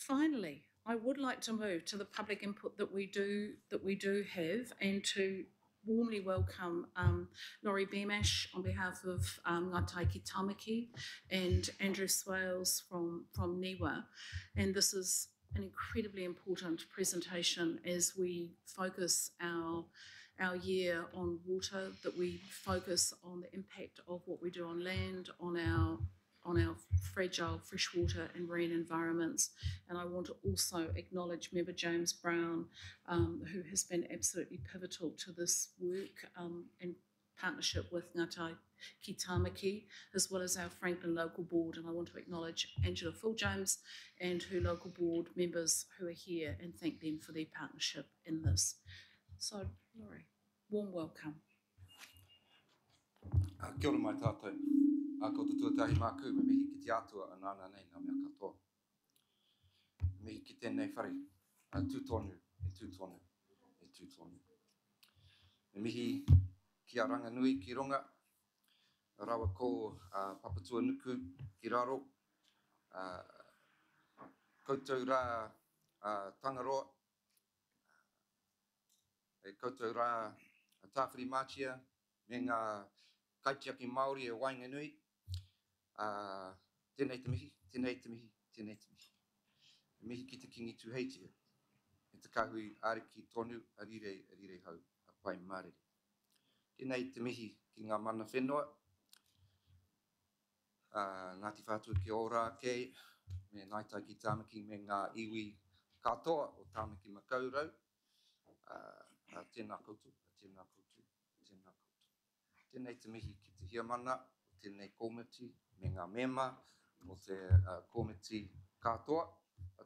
finally, I would like to move to the public input that we do have, and to warmly welcome Laurie Beamish on behalf of Ngãi Tai and Andrew Swales from NIWA. And this is an incredibly important presentation as we focus our year on water, that we focus on the impact of what we do on land, on our fragile freshwater and marine environments. And I want to also acknowledge Member James Brown, who has been absolutely pivotal to this work in partnership with Ngãi Tai, as well as our Franklin Local Board. And I want to acknowledge Angela Full-James and her local board members who are here, and thank them for their partnership in this. So, Laurie, warm welcome. Kia ora mai tātou. Ko te tuatahi māku, me mihi ki te atua anana nei nā mea katoa. Me mihi ki tēnei whare, tūtonu, e tūtonu. Me mihi ki a Ranganui ki runga, rawa ko Papatua Nuku ki raro, koutou rā Tangaroa, e koutou rā Tāwhiri Mātia, me ngā Kaitiaki Māori e Wainganui. Tēnei te mihi. Me mihi ki te kingi tūheitia, e te kahui ariki tonu, a rire hau, a pai marere. Tēnei te mihi ki ngā mana whenua, Ngāti Whātua ki ora kei, me Ngãi Tai ki Tāmaki, me ngā iwi katoa o Tāmaki Makaurau. Tēnā koutou. Tēnei te mihi ki te hiamana, o tēnei komiti, me ngā mema, o te komiti katoa,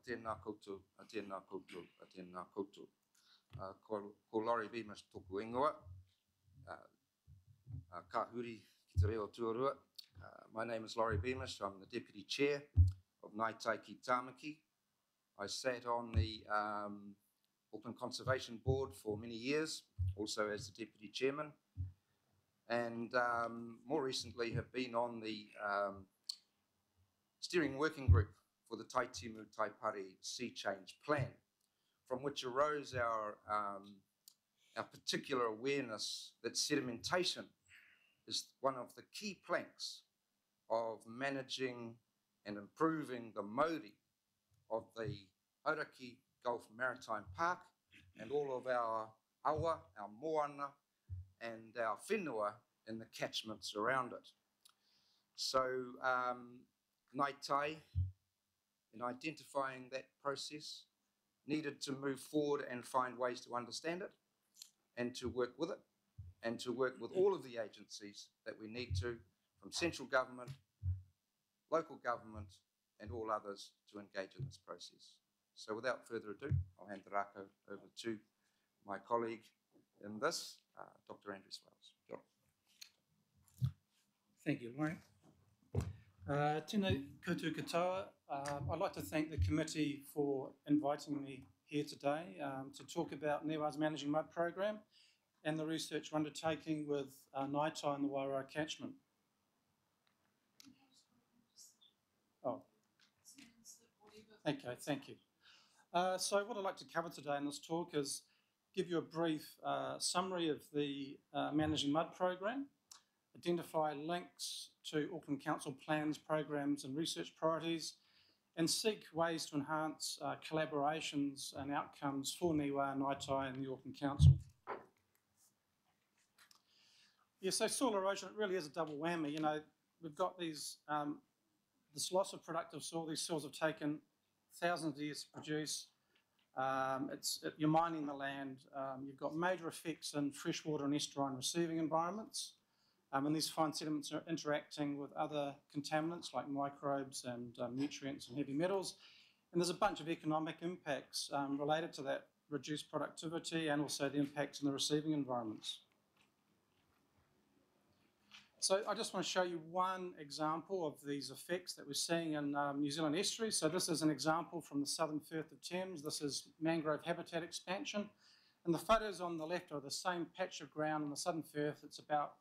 tēnā koutou. Ko Laurie Beamish tōku ingoa, ka huri ki te reo tuarua. My name is Laurie Beamish. I'm the Deputy Chair of Ngãi Tai ki Tāmaki. I sat on the Auckland Conservation Board for many years, also as the Deputy Chairman, and more recently have been on the steering working group for the Taitimu Taipari Sea Change Plan, from which arose our particular awareness that sedimentation is one of the key planks of managing and improving the mauri of the Hauraki Gulf Maritime Park and all of our awa, our moana, and our whenua in the catchments around it. So Ngãi Tai, in identifying that process, needed to move forward and find ways to understand it and to work with it, and to work with all of the agencies that we need to, from central government, local government, and all others, to engage in this process. So without further ado, I'll hand the rako over to my colleague in this, Dr. Andrew Swales. Thank you, Laurie. Tēnei koutou katoa. I'd like to thank the committee for inviting me here today to talk about NIWA's Managing Mud program and the research we're undertaking with Ngãi Tai and the Wairoa catchment. Oh, okay, thank you. So what I'd like to cover today in this talk is give you a brief summary of the Managing Mud program, identify links to Auckland Council plans, programs and research priorities, and seek ways to enhance collaborations and outcomes for NIWA, Ngãi Tai and the Auckland Council. Yeah, so soil erosion, it really is a double whammy. You know, we've got these, this loss of productive soil. These soils have taken thousands of years to produce. You're mining the land. You've got major effects in freshwater and estuarine receiving environments. And these fine sediments are interacting with other contaminants like microbes and nutrients and heavy metals. And there's a bunch of economic impacts related to that reduced productivity and also the impacts in the receiving environments. So I just want to show you one example of these effects that we're seeing in New Zealand estuaries. So this is an example from the southern Firth of Thames. This is mangrove habitat expansion. And the photos on the left are the same patch of ground in the southern Firth. It's about,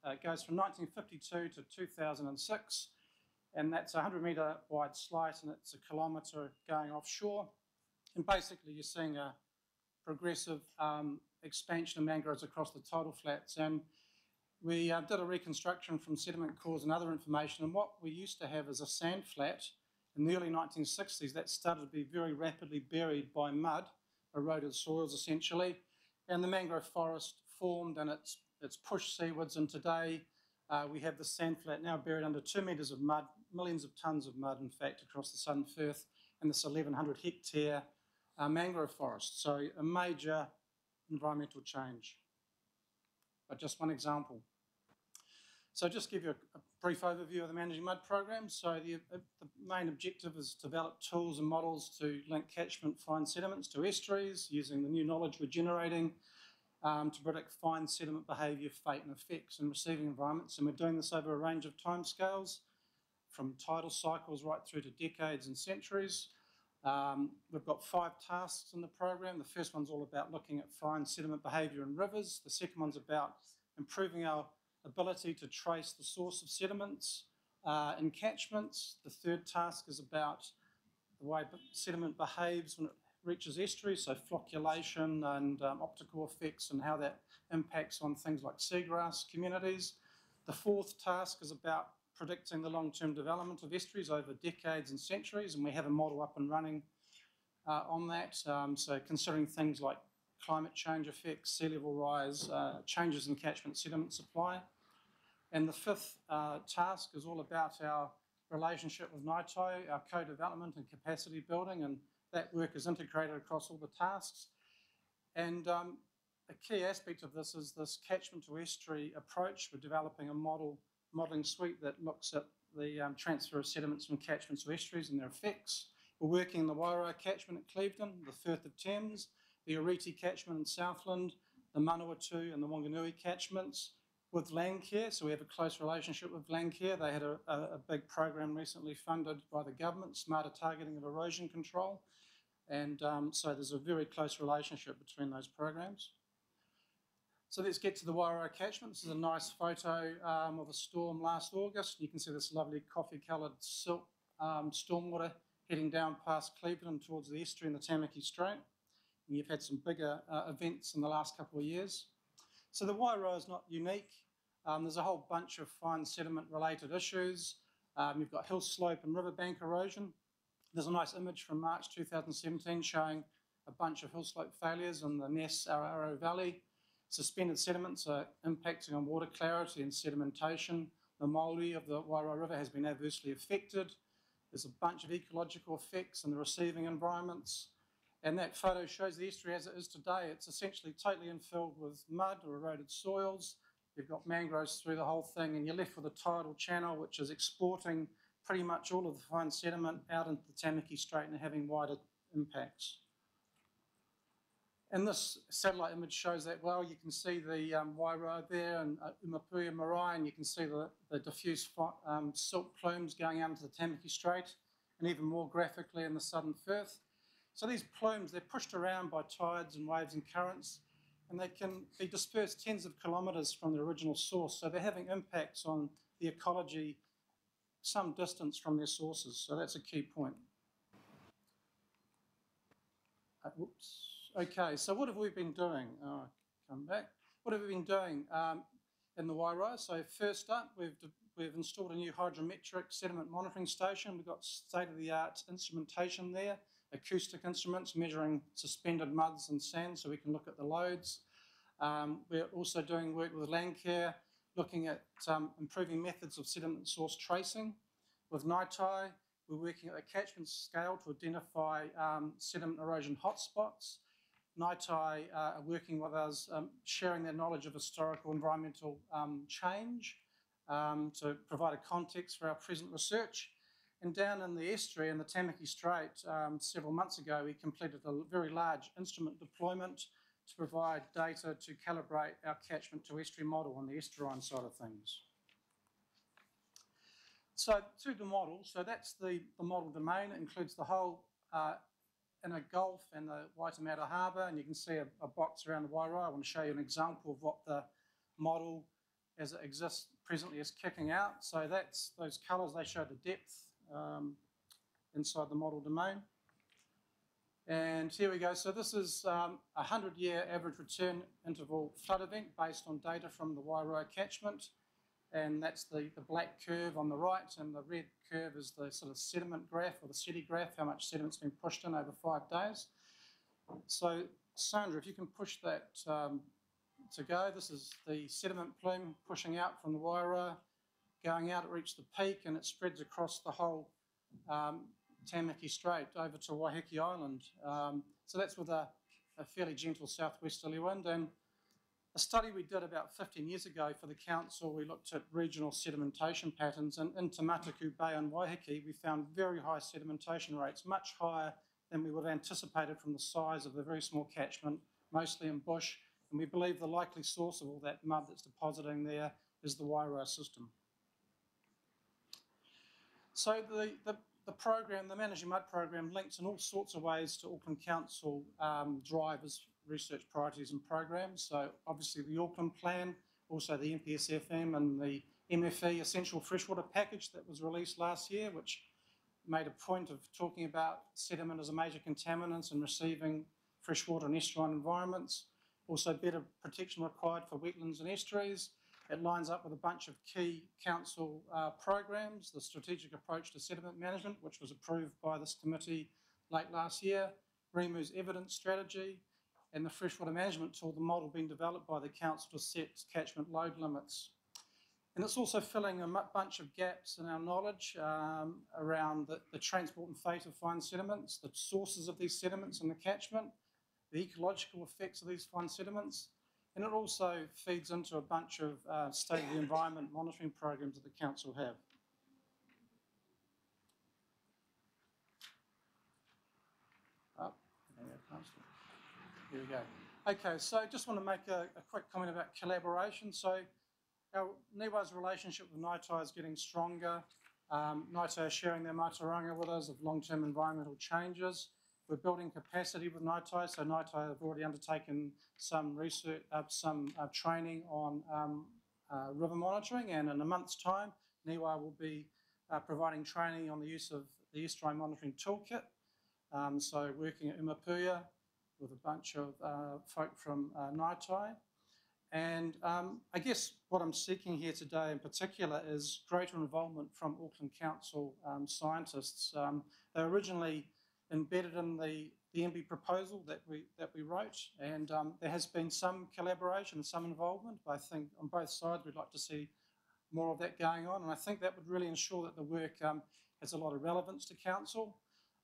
it goes from 1952 to 2006. and that's a 100-metre wide slice, and it's a kilometre going offshore. And basically, you're seeing a progressive expansion of mangroves across the tidal flats. And we did a reconstruction from sediment cores and other information, and what we used to have is a sand flat in the early 1960s that started to be very rapidly buried by mud, eroded soils essentially, and the mangrove forest formed, and it's pushed seawards, and today we have the sand flat now buried under 2 metres of mud, millions of tonnes of mud, in fact, across the southern Firth, and this 1,100 hectare mangrove forest. So a major environmental change. But just one example. So just give you a brief overview of the Managing Mud program. So the main objective is to develop tools and models to link catchment fine sediments to estuaries using the new knowledge we're generating to predict fine sediment behaviour, fate and effects in receiving environments. And we're doing this over a range of timescales, from tidal cycles right through to decades and centuries. We've got 5 tasks in the program. The first one's all about looking at fine sediment behaviour in rivers. The second one's about improving our ability to trace the source of sediments in catchments. The third task is about the way sediment behaves when it reaches estuaries, so flocculation and optical effects and how that impacts on things like seagrass communities. The fourth task is about predicting the long-term development of estuaries over decades and centuries, and we have a model up and running on that. So considering things like climate change effects, sea level rise, changes in catchment sediment supply. And the fifth task is all about our relationship with Ngãi Tai, our co-development and capacity building, and that work is integrated across all the tasks. And a key aspect of this is this catchment to estuary approach. We're developing a modelling suite that looks at the transfer of sediments from catchments to estuaries and their effects. We're working in the Wairoa catchment at Clevedon, the Firth of Thames, the Oriti catchment in Southland, the Manawatu and the Wanganui catchments with Landcare. So we have a close relationship with Landcare. They had a big program recently funded by the government, smarter targeting of erosion control. And so there's a very close relationship between those programs. So let's get to the Wairoa catchment. This is a nice photo of a storm last August. You can see this lovely coffee-coloured silt stormwater heading down past Clevedon towards the estuary in the Tamaki Strait. And you've had some bigger events in the last couple of years. So the Wairoa is not unique. There's a whole bunch of fine sediment-related issues. You've got hill slope and riverbank erosion. There's a nice image from March 2017 showing a bunch of hill slope failures in the Ness Araro Valley. Suspended sediments are impacting on water clarity and sedimentation. The Māori of the Wairoa River has been adversely affected. There's a bunch of ecological effects in the receiving environments. And that photo shows the estuary as it is today. It's essentially totally infilled with mud or eroded soils. You've got mangroves through the whole thing, and you're left with a tidal channel which is exporting pretty much all of the fine sediment out into the Tamaki Strait and having wider impacts. And this satellite image shows that well. You can see the Wairoa there and Umapuia Marae, and you can see the diffuse silt plumes going out into the Tamaki Strait, and even more graphically in the southern Firth. So these plumes, they're pushed around by tides and waves and currents, and they can be dispersed tens of kilometres from the original source. So they're having impacts on the ecology some distance from their sources. So that's a key point. Whoops. Okay, so what have we been doing? Oh, come back. What have we been doing in the Wairoa? So first up, we've installed a new hydrometric sediment monitoring station. We've got state-of-the-art instrumentation there, acoustic instruments measuring suspended muds and sand so we can look at the loads. We're also doing work with Landcare, looking at improving methods of sediment source tracing. With Ngãi Tai, we're working at a catchment scale to identify sediment erosion hotspots. Ngãi Tai are working with us, sharing their knowledge of historical environmental change to provide a context for our present research. And down in the estuary in the Tamaki Strait, several months ago, we completed a very large instrument deployment to provide data to calibrate our catchment to estuary model on the estuarine side of things. So to the model, so that's the model domain. It includes the whole inner Gulf and the Waitemata Harbour, and you can see a box around the Wairoa. I want to show you an example of what the model as it exists presently is kicking out. So that's those colours, they show the depth inside the model domain. And here we go. So this is a 100-year average return interval flood event based on data from the Wairoa catchment. And that's the black curve on the right, and the red curve is the sort of sediment graph, or the SEDI graph, how much sediment's been pushed in over 5 days. So Sandra, if you can push that to go. This is the sediment plume pushing out from the Wairoa, going out, it reached the peak, and it spreads across the whole Tamaki Strait over to Waiheke Island. So that's with a fairly gentle southwesterly wind. And a study we did about 15 years ago for the council, we looked at regional sedimentation patterns, and in Te Mataku Bay and Waiheke, we found very high sedimentation rates, much higher than we would have anticipated from the size of the very small catchment, mostly in bush. And we believe the likely source of all that mud that's depositing there is the Wairoa system. So the program, the Managing Mud program, links in all sorts of ways to Auckland Council drivers, research priorities and programs. So obviously the Auckland Plan, also the MPSFM and the MFE Essential Freshwater Package that was released last year, which made a point of talking about sediment as a major contaminant and receiving freshwater and estuarine environments. Also better protection required for wetlands and estuaries. It lines up with a bunch of key council programs, the Strategic Approach to Sediment Management, which was approved by this committee late last year, REMU's evidence strategy, and the freshwater management tool, the model being developed by the council to set catchment load limits. And it's also filling a bunch of gaps in our knowledge around the transport and fate of fine sediments, the sources of these sediments in the catchment, the ecological effects of these fine sediments, and it also feeds into a bunch of state of the environment monitoring programs that the council have. Here we go. Okay, so I just want to make a quick comment about collaboration. So our Niwa's relationship with Ngãi Tai is getting stronger. Ngãi Tai are sharing their mātauranga with us of long-term environmental changes. We're building capacity with Ngãi Tai, so Ngãi Tai have already undertaken some research, some training on river monitoring, and in a month's time, Niwa will be providing training on the use of the estuarine monitoring toolkit. So working at Umapuya with a bunch of folk from Ngãi Tai. And I guess what I'm seeking here today in particular is greater involvement from Auckland Council scientists. They were originally embedded in the MB proposal that we wrote, and there has been some collaboration, some involvement, but I think on both sides we'd like to see more of that going on, and I think that would really ensure that the work has a lot of relevance to Council,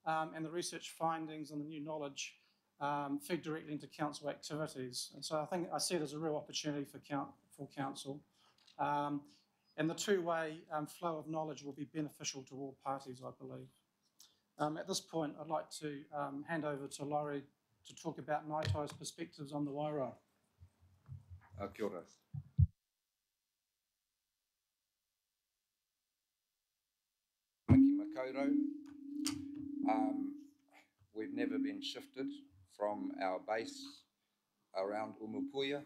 and the research findings and the new knowledge feed directly into Council activities. And so I think I see it as a real opportunity for Council. And the two-way flow of knowledge will be beneficial to all parties, I believe. At this point, I'd like to hand over to Laurie to talk about Ngãi Tai's perspectives on the Wairoa. Kia ora. Miki Makaurau. We've never been shifted from our base around Umapuya.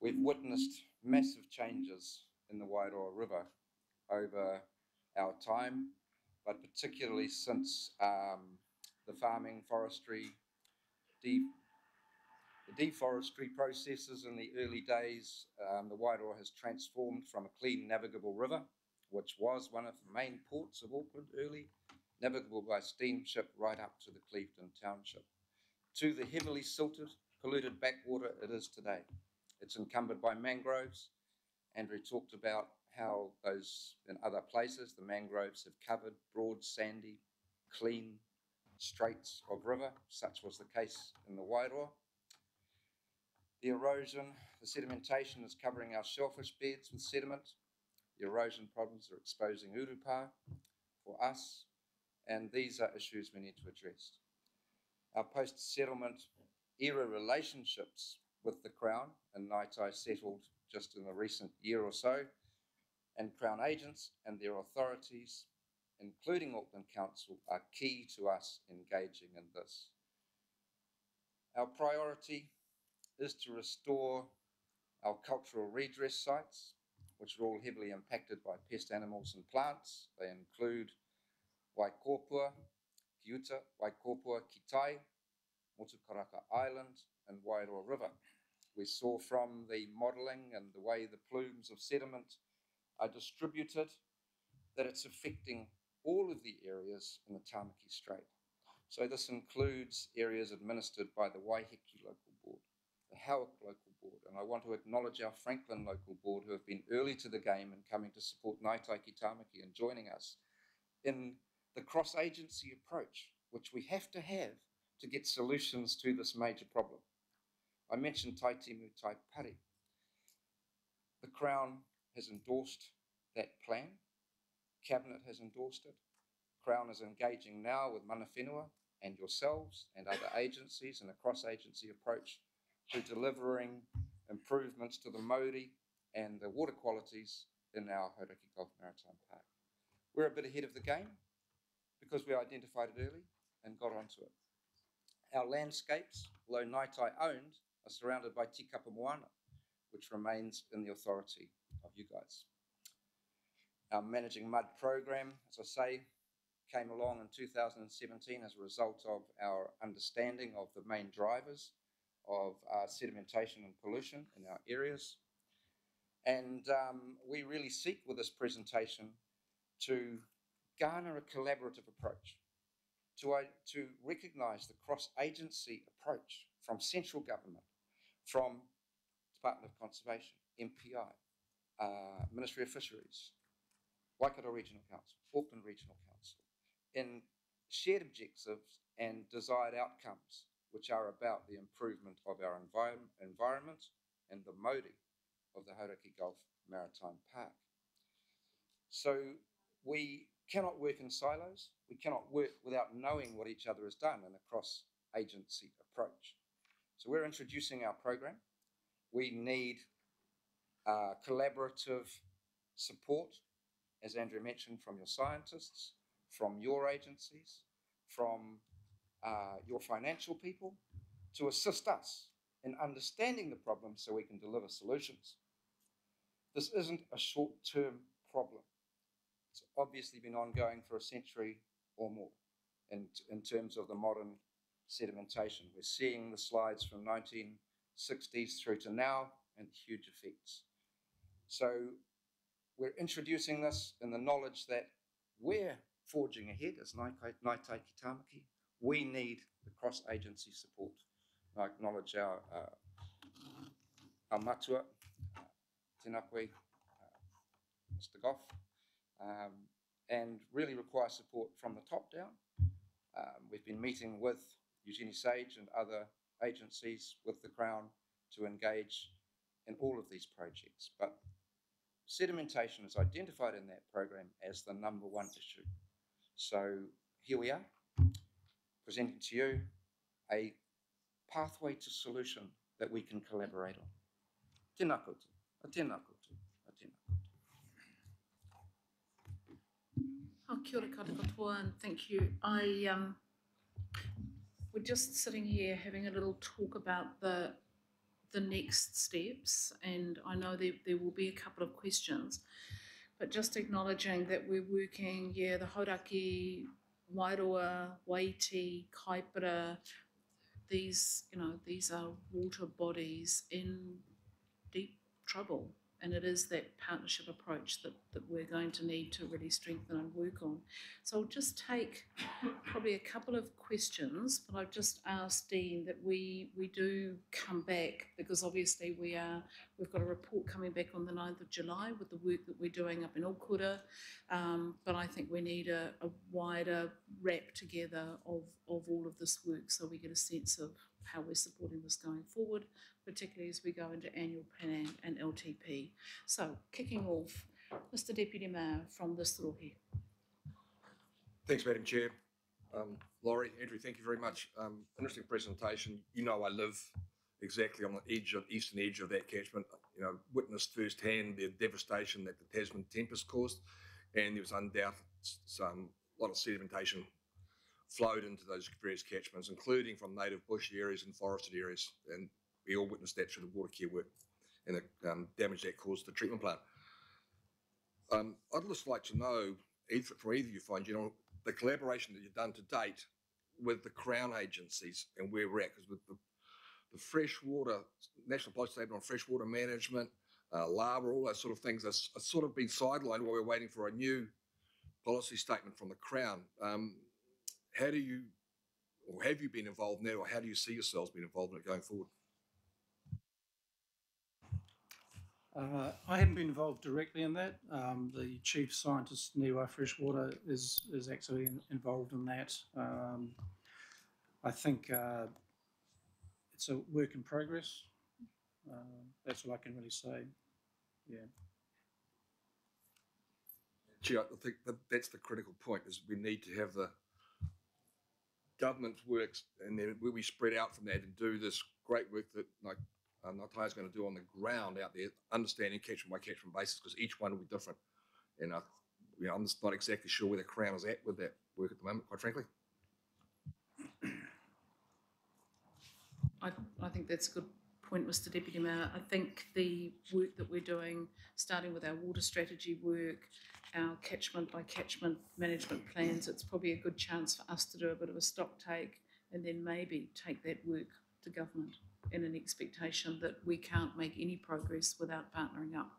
We've witnessed massive changes in the Wairoa River over our time, but particularly since the farming, forestry, the deforestry processes in the early days. The Wairoa has transformed from a clean navigable river, which was one of the main ports of Auckland early, navigable by steamship right up to the Clevedon township, to the heavily silted, polluted backwater it is today. It's encumbered by mangroves. Andrew talked about how those, in other places, the mangroves have covered broad, sandy, clean straits of river. Such was the case in the Wairoa. The erosion, the sedimentation is covering our shellfish beds with sediment. The erosion problems are exposing urupa for us, and these are issues we need to address. Our post-settlement era relationships with the Crown, and Ngãi Tai settled just in the recent year or so, and Crown agents and their authorities, including Auckland Council, are key to us engaging in this. Our priority is to restore our cultural redress sites, which are all heavily impacted by pest animals and plants. They include Waikopua, Kiuta, Waikopua, Kitai, Motukaraka Island, and Wairoa River. We saw from the modelling and the way the plumes of sediment are distributed that it's affecting all of the areas in the Tāmaki Strait. So this includes areas administered by the Waiheke Local Board, the Howick Local Board, and I want to acknowledge our Franklin Local Board who have been early to the game in coming to support Ngãi Tai and joining us in the cross-agency approach, which we have to get solutions to this major problem. I mentioned Tai Timu Tai Pari. The Crown has endorsed that plan. Cabinet has endorsed it. Crown is engaging now with mana whenua and yourselves and other agencies in a cross-agency approach to delivering improvements to the mauri and the water qualities in our Hauraki Gulf Maritime Park. We're a bit ahead of the game because we identified it early and got onto it. Our landscapes, although Ngãi Tai owned, are surrounded by tikapa moana, which remains in the authority of you guys. Our Managing Mud program, as I say, came along in 2017 as a result of our understanding of the main drivers of sedimentation and pollution in our areas. And we really seek with this presentation to garner a collaborative approach, to recognise the cross-agency approach from central government, from Department of Conservation, MPI, Ministry of Fisheries, Waikato Regional Council, Auckland Regional Council, in shared objectives and desired outcomes, which are about the improvement of our environment and the mauri of the Hauraki Gulf Maritime Park. So we cannot work in silos. We cannot work without knowing what each other has done in a cross-agency approach. So we're introducing our program. We need collaborative support, as Andrew mentioned, from your scientists, from your agencies, from your financial people, to assist us in understanding the problem so we can deliver solutions. This isn't a short-term problem. It's obviously been ongoing for a century or more in terms of the modern sedimentation. We're seeing the slides from 1960s through to now and huge effects. So we're introducing this in the knowledge that we're forging ahead as Ngãi Tai. We need the cross-agency support. I acknowledge our matua, Tēnā koe, Mr. Goff, and really require support from the top down. We've been meeting with Eugenie Sage and other agencies with the Crown to engage in all of these projects. But sedimentation is identified in that program as the number one issue. So here we are, presenting to you a pathway to solution that we can collaborate on. Tēnā koutou, a tēnā koutou, a tēnā koutou. Kia ora katoa, and thank you. We're just sitting here having a little talk about the next steps, and I know there will be a couple of questions, but just acknowledging that we're working, the Hauraki, Wairoa, Waiti, Kaipara, these are water bodies in deep trouble, and it is that partnership approach that we're going to need to really strengthen and work on. So I'll just take probably a couple of questions, but I've just asked Dean that we do come back, because obviously we've got a report coming back on the 9th of July with the work that we're doing up in Okura, but I think we need a wider wrap together of all of this work so we get a sense of how we're supporting this going forward, particularly as we go into annual planning and LTP. So, kicking off, Mr. Deputy Mayor from this rohe. Thanks, Madam Chair. Laurie, Andrew, thank you very much. Interesting presentation. You know, I live exactly on the eastern edge of that catchment. You know, witnessed firsthand the devastation that the Tasman tempest caused, and there was undoubted a lot of sedimentation flowed into those various catchments, including from native bush areas and forested areas, and we all witnessed that through the water care work. and the damage that caused the treatment plant. I'd just like to know, for either of you, find the collaboration that you've done to date with the Crown agencies and where we're at, because with the freshwater, National Policy Statement on freshwater management, lava, all those sort of things are sort of been sidelined while we're waiting for a new policy statement from the Crown. How do you, or have you been involved in that, or how do you see yourselves being involved in it going forward? I haven't been involved directly in that. The chief scientist, Niwa Freshwater, is actually involved in that. I think it's a work in progress. That's all I can really say. Yeah. Chair, I think that's the critical point, is we need to have the government works, and then we spread out from that and do this great work that Ngãi Tai is going to do on the ground out there, understanding catchment by catchment basis, because each one will be different. And I'm just not exactly sure where the Crown is at with that work at the moment, quite frankly. I think that's a good point, Mr. Deputy Mayor. I think the work that we're doing, starting with our water strategy work, our catchment by catchment management plans, it's probably a good chance for us to do a bit of a stock take and then maybe take that work to government in an expectation that we can't make any progress without partnering up.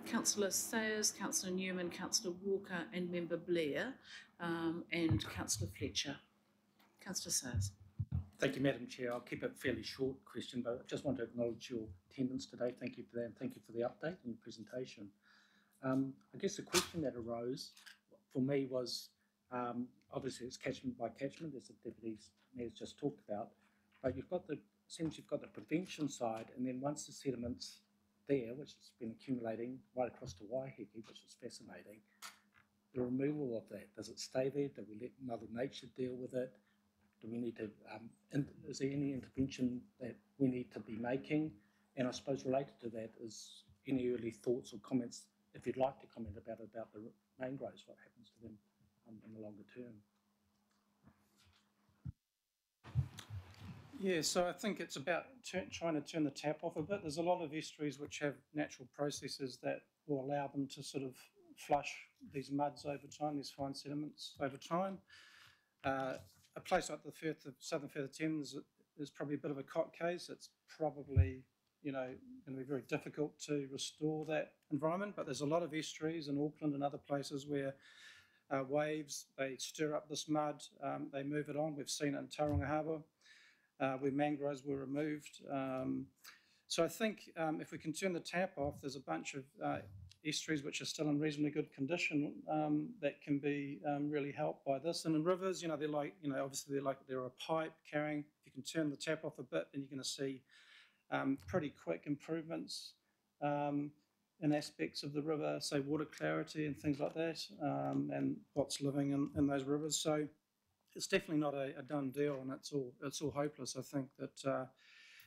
Councillor Sayers, Councillor Newman, Councillor Walker and Member Blair and Councillor Fletcher. Councillor Sayers. Thank you, Madam Chair. I'll keep it a fairly short question, but I just want to acknowledge your attendance today. Thank you for that, and thank you for the update and presentation. I guess the question that arose for me was, obviously it's catchment by catchment, as the Deputy Mayor's just talked about, but you've got the prevention side, and then once the sediment's there, which has been accumulating right across to Waiheke, which is fascinating, the removal of that, does it stay there? Do we let Mother Nature deal with it? Do we need to, is there any intervention that we need to be making? And I suppose related to that is any early thoughts or comments, if you'd like to comment about the mangroves, what happens to them in the longer term? Yeah, so I think it's about trying to turn the tap off a bit. There's a lot of estuaries which have natural processes that will allow them to sort of flush these muds over time, these fine sediments over time. A place like the Southern Firth of Thames is probably a bit of a cot case. It's probably, going to be very difficult to restore that environment, but there's a lot of estuaries in Auckland and other places where waves, they stir up this mud, they move it on. We've seen it in Tauranga Harbour, where mangroves were removed. So I think if we can turn the tap off, there's a bunch of estuaries which are still in reasonably good condition that can be really helped by this. And in rivers, they're like, obviously they're a pipe carrying. If you can turn the tap off a bit, then you're going to see pretty quick improvements in aspects of the river, say water clarity and things like that, and what's living in those rivers. So it's definitely not a done deal, and it's all hopeless. I think that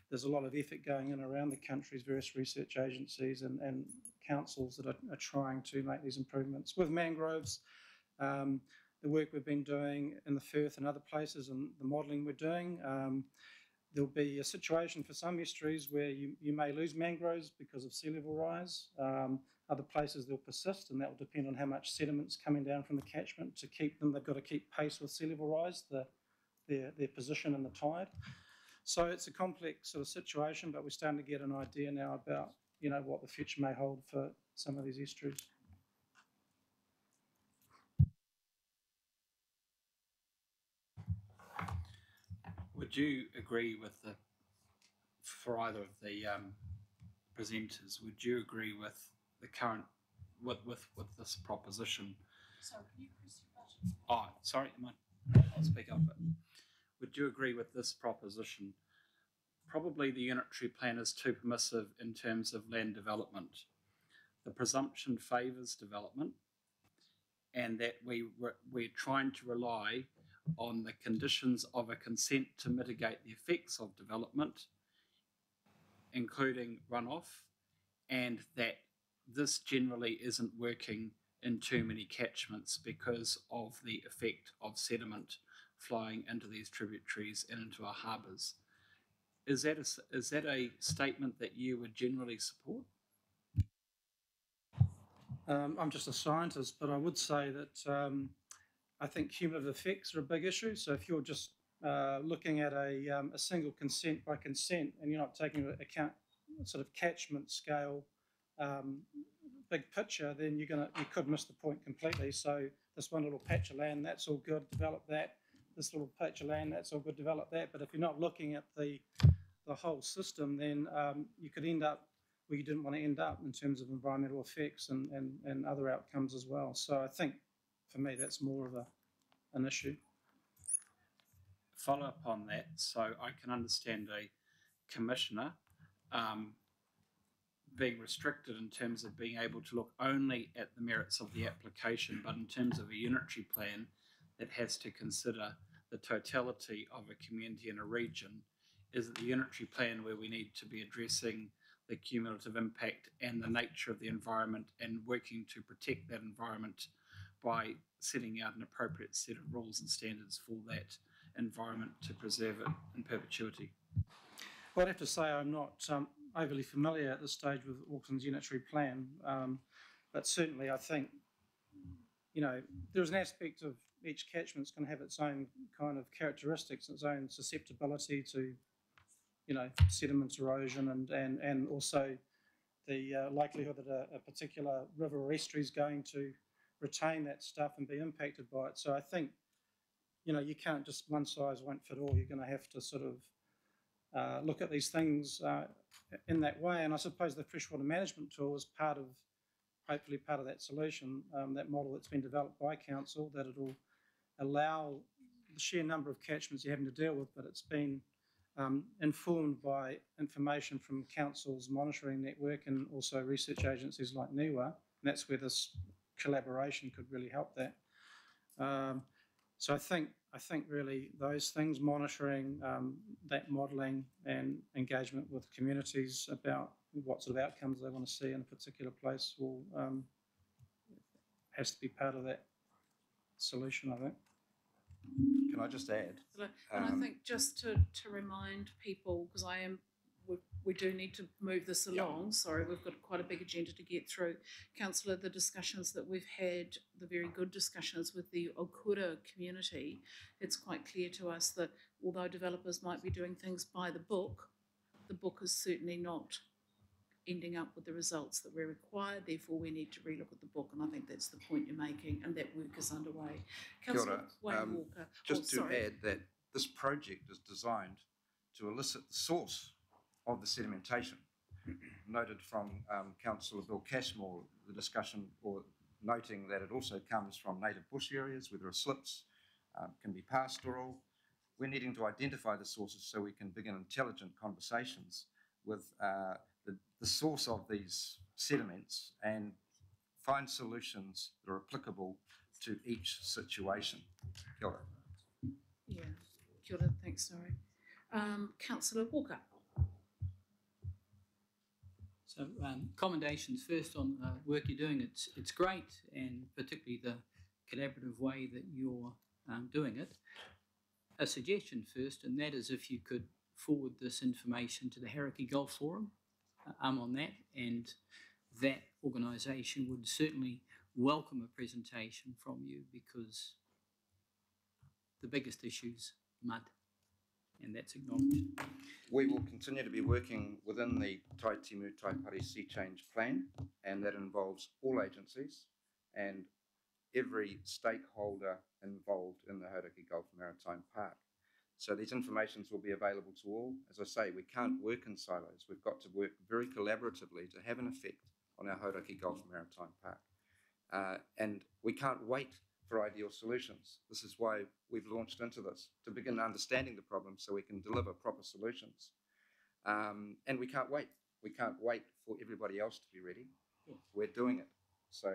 there's a lot of effort going in around the country's various research agencies and councils that are trying to make these improvements. With mangroves, the work we've been doing in the Firth and other places and the modelling we're doing, there'll be a situation for some estuaries where you may lose mangroves because of sea level rise. Other places they'll persist, and that will depend on how much sediment's coming down from the catchment to keep them. They've got to keep pace with sea level rise, their position in the tide. So it's a complex sort of situation, but we're starting to get an idea now about, what the future may hold for some of these estuaries. Would you agree with for either of the presenters, would you agree with the current, with this proposition? Sorry, can you press your button? Oh, sorry, I'll speak up. Would you agree with this proposition? Probably the unitary plan is too permissive in terms of land development. The presumption favours development, and that we're trying to rely on the conditions of a consent to mitigate the effects of development, including runoff, and that this generally isn't working in too many catchments because of the effect of sediment flowing into these tributaries and into our harbours. Is that a statement that you would generally support? I'm just a scientist, but I would say that I think cumulative effects are a big issue. So if you're just looking at a single consent by consent and you're not taking into account sort of catchment scale, big picture, then you could miss the point completely. So this one little patch of land, that's all good, develop that. This little patch of land, that's all good, develop that. But if you're not looking at the whole system, then you could end up where you didn't want to end up in terms of environmental effects and other outcomes as well. So I think for me that's more of an issue. Follow up on that, so I can understand a commissioner being restricted in terms of being able to look only at the merits of the application, but in terms of a unitary plan that has to consider the totality of a community and a region, is it the unitary plan where we need to be addressing the cumulative impact and the nature of the environment and working to protect that environment by setting out an appropriate set of rules and standards for that environment to preserve it in perpetuity? Well, I'd have to say I'm not overly familiar at this stage with Auckland's unitary plan, but certainly I think, there's an aspect of each catchment's going to have its own kind of characteristics, its own susceptibility to, sediment erosion and also the likelihood that a particular river or estuary is going to retain that stuff and be impacted by it. So I think, you can't just one size won't fit all. You're going to have to sort of look at these things in that way. And I suppose the freshwater management tool is hopefully part of that solution, that model that's been developed by council, that it'll allow the sheer number of catchments you're having to deal with, but it's been informed by information from council's monitoring network and also research agencies like NIWA. And that's where this collaboration could really help that. So I think really those things, monitoring, that modelling and engagement with communities about what sort of outcomes they want to see in a particular place has to be part of that solution, I think. Can I just add? And I think just to remind people, because we do need to move this along. Sorry, we've got quite a big agenda to get through. Councillor, the discussions that we've had, the very good discussions with the Okura community, it's quite clear to us that although developers might be doing things by the book is certainly not ending up with the results that we require. Therefore, we need to relook at the book, and I think that's the point you're making, and that work is underway. Councillor Wayne Walker. Just to add that this project is designed to elicit the source of the sedimentation. Noted from Councillor Bill Cashmore, the discussion or noting that it also comes from native bush areas where there are slips, can be pastoral. We're needing to identify the sources so we can begin intelligent conversations with the source of these sediments and find solutions that are applicable to each situation. Kia ora. Yeah, kia ora, thanks, sorry. Councillor Walker. So commendations first on the work you're doing. It's great, and particularly the collaborative way that you're doing it. A suggestion first, and that is if you could forward this information to the Hauraki Gulf Forum. I'm on that, and that organisation would certainly welcome a presentation from you, because the biggest issue's mud, and that's acknowledged. We will continue to be working within the Tai Timu Taipari Sea Change Plan, and that involves all agencies and every stakeholder involved in the Hauraki Gulf Maritime Park. So these informations will be available to all. As I say, we can't work in silos. We've got to work very collaboratively to have an effect on our Hauraki Gulf Maritime Park. And we can't wait for ideal solutions. This is why we've launched into this, to begin understanding the problem so we can deliver proper solutions. And we can't wait. We can't wait for everybody else to be ready. We're doing it. So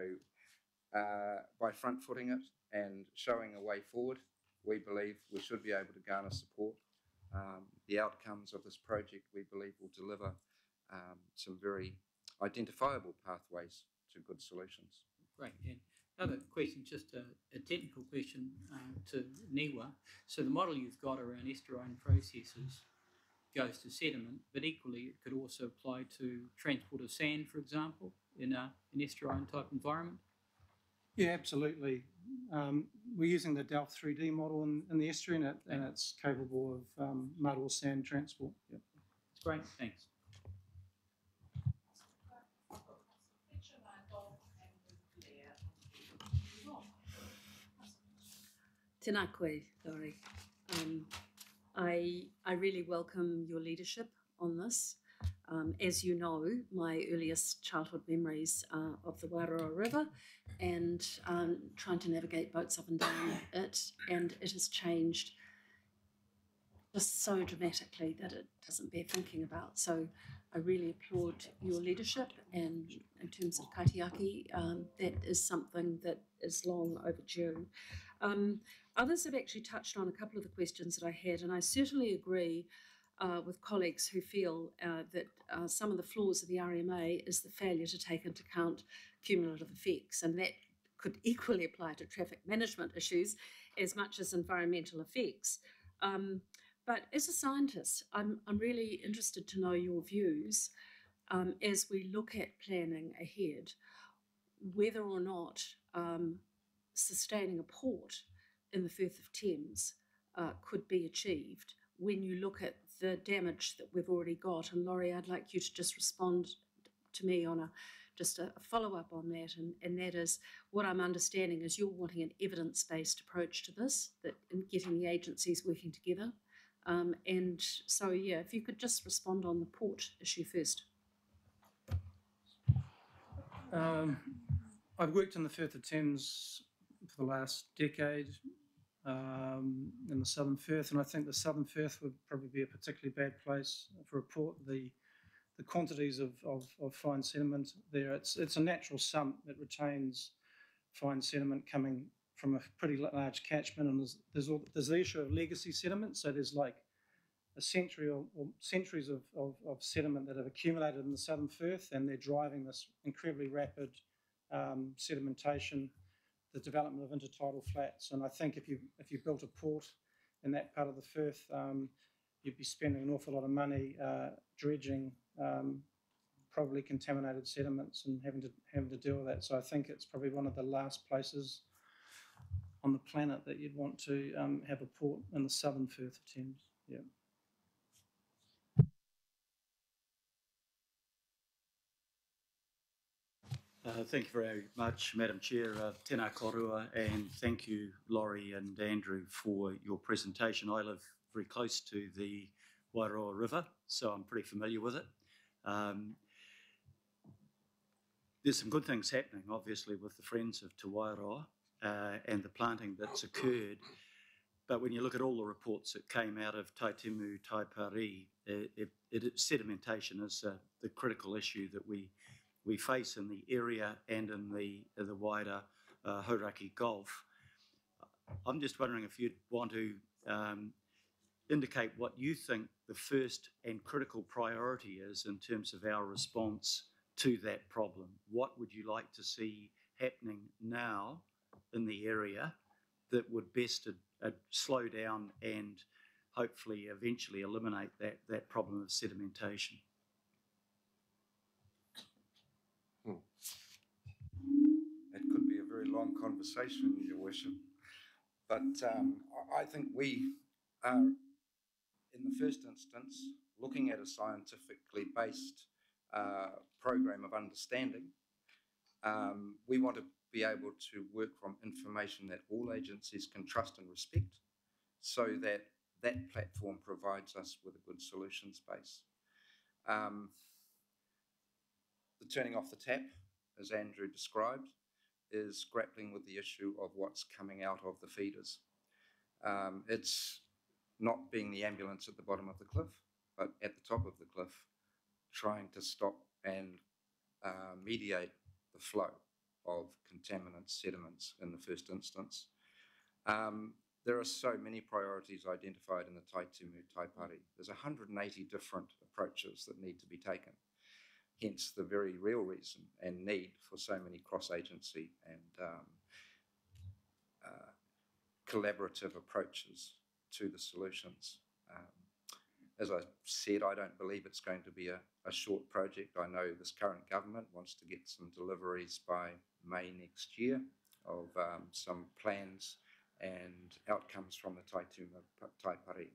by front-footing it and showing a way forward, we believe we should be able to garner support. The outcomes of this project, we believe, will deliver some very identifiable pathways to good solutions. Great. And another question, just a technical question to NIWA. So the model you've got around estuarine processes, goes to sediment, but equally it could also apply to transport of sand, for example, in an estuarine type environment. Yeah, absolutely. We're using the Delft 3D model in the estuary, and it's capable of mud or sand transport. Yep. It's great, thanks. Tēnā koe, Laurie. I really welcome your leadership on this. As you know, my earliest childhood memories are of the Wairoa River and trying to navigate boats up and down it, and it has changed just so dramatically that it doesn't bear thinking about. So I really applaud your leadership, and in terms of kaitiaki, that is something that is long overdue. Others have actually touched on a couple of the questions that I had, and I certainly agree with colleagues who feel that some of the flaws of the RMA is the failure to take into account cumulative effects, and that could equally apply to traffic management issues as much as environmental effects. But as a scientist, I'm really interested to know your views as we look at planning ahead, whether or not sustaining a port in the Firth of Thames could be achieved when you look at the damage that we've already got. And Laurie, I'd like you to just respond to me on just a follow-up on that, and that is what I'm understanding is you're wanting an evidence-based approach to this, that in getting the agencies working together. And so, yeah, if you could just respond on the port issue first. I've worked in the Firth of Thames for the last decade in the Southern Firth, and I think the Southern Firth would probably be a particularly bad place for a port. The quantities of fine sediment there, it's a natural sump that retains fine sediment coming from a pretty large catchment, and there's the issue of legacy sediment. So there's like a century or centuries of sediment that have accumulated in the Southern Firth, and they're driving this incredibly rapid sedimentation, the development of intertidal flats. And I think if you built a port in that part of the Firth, you'd be spending an awful lot of money dredging probably contaminated sediments and having to deal with that. So I think it's probably one of the last places on the planet that you'd want to have a port in the Southern Firth of Thames. Yeah. Thank you very much, Madam Chair. Tēnā korua, and thank you, Laurie and Andrew, for your presentation. I live very close to the Wairoa River, so I'm pretty familiar with it. There's some good things happening, obviously, with the Friends of Te Wairoa and the planting that's occurred. But when you look at all the reports that came out of Taitimu, Taipari, sedimentation is the critical issue that we face in the area and in the wider Hauraki Gulf. I'm just wondering if you'd want to indicate what you think the first and critical priority is in terms of our response to that problem. What would you like to see happening now in the area that would best slow down and hopefully eventually eliminate that problem of sedimentation? It could be a very long conversation, Your Worship. But I think we are, in the first instance, looking at a scientifically based program of understanding. We want to be able to work from information that all agencies can trust and respect, so that that platform provides us with a good solutions base. The turning off the tap, as Andrew described, is grappling with the issue of what's coming out of the feeders. It's not being the ambulance at the bottom of the cliff, but at the top of the cliff, trying to stop and mediate the flow of contaminant sediments in the first instance. There are so many priorities identified in the Taitimu Taipari. There's 180 different approaches that need to be taken. Hence the very real reason and need for so many cross-agency and collaborative approaches to the solutions. as I said, I don't believe it's going to be a short project. I know this current government wants to get some deliveries by May next year of some plans and outcomes from the Taipari.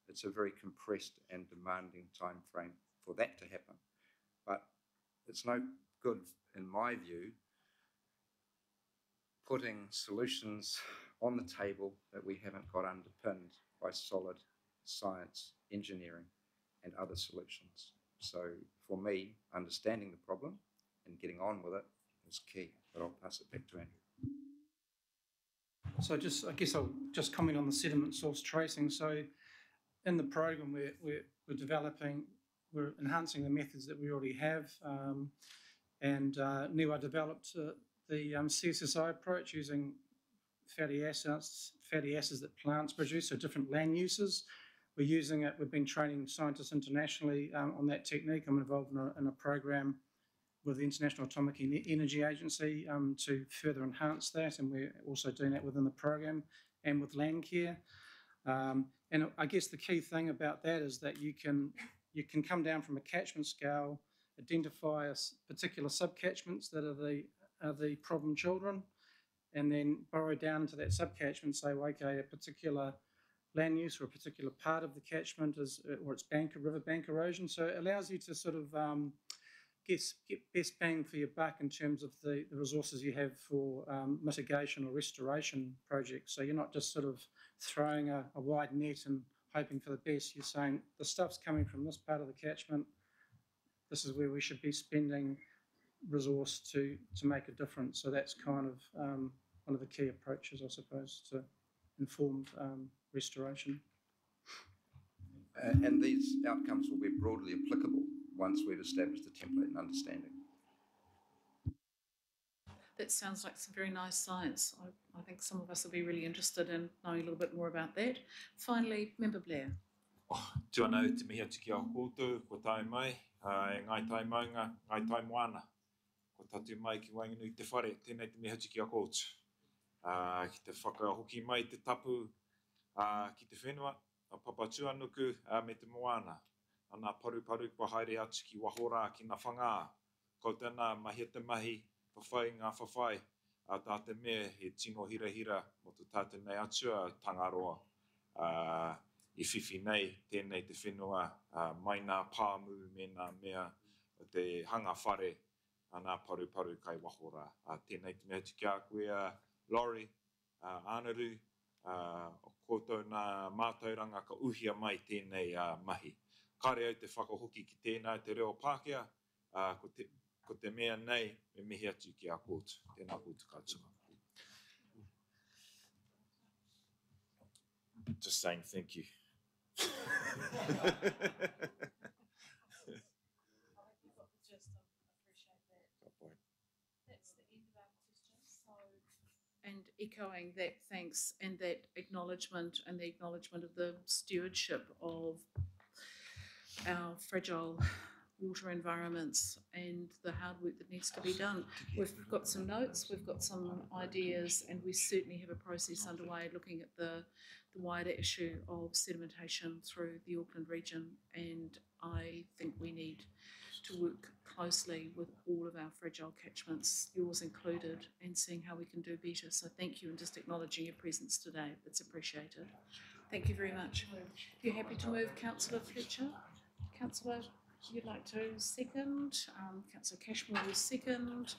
It's a very compressed and demanding time frame for that to happen. But it's no good, in my view, putting solutions on the table that we haven't got underpinned by solid science, engineering, and other solutions. So for me, understanding the problem and getting on with it is key. But I'll pass it back to Andrew. So I guess I'll just comment on the sediment source tracing. So in the program, we're enhancing the methods that we already have. And Niwa developed the CSSI approach using fatty acids that plants produce, so different land uses. We're using it, we've been training scientists internationally on that technique. I'm involved in a program with the International Atomic Energy Agency to further enhance that, and we're also doing that within the program and with land care. And I guess the key thing about that is that you can come down from a catchment scale, identify particular subcatchments that are the problem children, and then burrow down into that subcatchment, say, well, okay, a particular land use or a particular part of the catchment or it's riverbank erosion. So it allows you to sort of get best bang for your buck in terms of the resources you have for mitigation or restoration projects. So you're not just sort of throwing a wide net and hoping for the best. You're saying the stuff's coming from this part of the catchment. This is where we should be spending resource to make a difference. So that's kind of one of the key approaches, I suppose, to informed restoration. And these outcomes will be broadly applicable once we've established the template and understanding. That sounds like some very nice science. I think some of us will be really interested in knowing a little bit more about that. Finally, Member Blair. Tua nau te mihi tiki a koutou, ko tai mai, e Ngãi Tai maunga, Ngãi Tai moana. Ko tatu mai ki Wainganui te whare, tēnei te mihi tiki a koutou. Ki te whakahoki mai te tapu ki te whenua, a papatua nuku me te moana. Ana paru kua haere atu ki Wairoa ki nga whangā. Ko tēnā mahi te mahi, whawhai ngā whawhai, tā te mea he tino hira mo te tātou nei atua tangaroa. I whiwhi nei, tēnei te whenua, mai nā pāmu me nā mea o te hanga whare, nā paru kai Wairoa. Tēnei te mea tiki a koe, Laurie, Anaru, o koutou nā mātauranga ka uhia mai tēnei mahi. Kare au te whakahoki ki tēnā te reo Pākehā, ko te mea nei, me mihi atu ki a koutou. Tēnā koutou katoa. Just saying thank you. I think you've got the gist. I appreciate that. That's the end of our questions. And echoing that thanks and that acknowledgement and the acknowledgement of the stewardship of our fragile water environments and the hard work that needs to be done. We've got some notes, we've got some ideas, and we certainly have a process underway looking at the wider issue of sedimentation through the Auckland region, and I think we need to work closely with all of our fragile catchments, yours included, and seeing how we can do better. So thank you, and just acknowledging your presence today. It's appreciated. Thank you very much. If you're happy to move, Councillor Fletcher. Councillor, you'd like to second? Councillor Cashmore will second.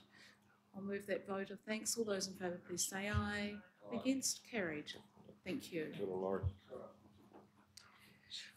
I'll move that vote of thanks. All those in favour, please say aye. Against? Carried. Thank you.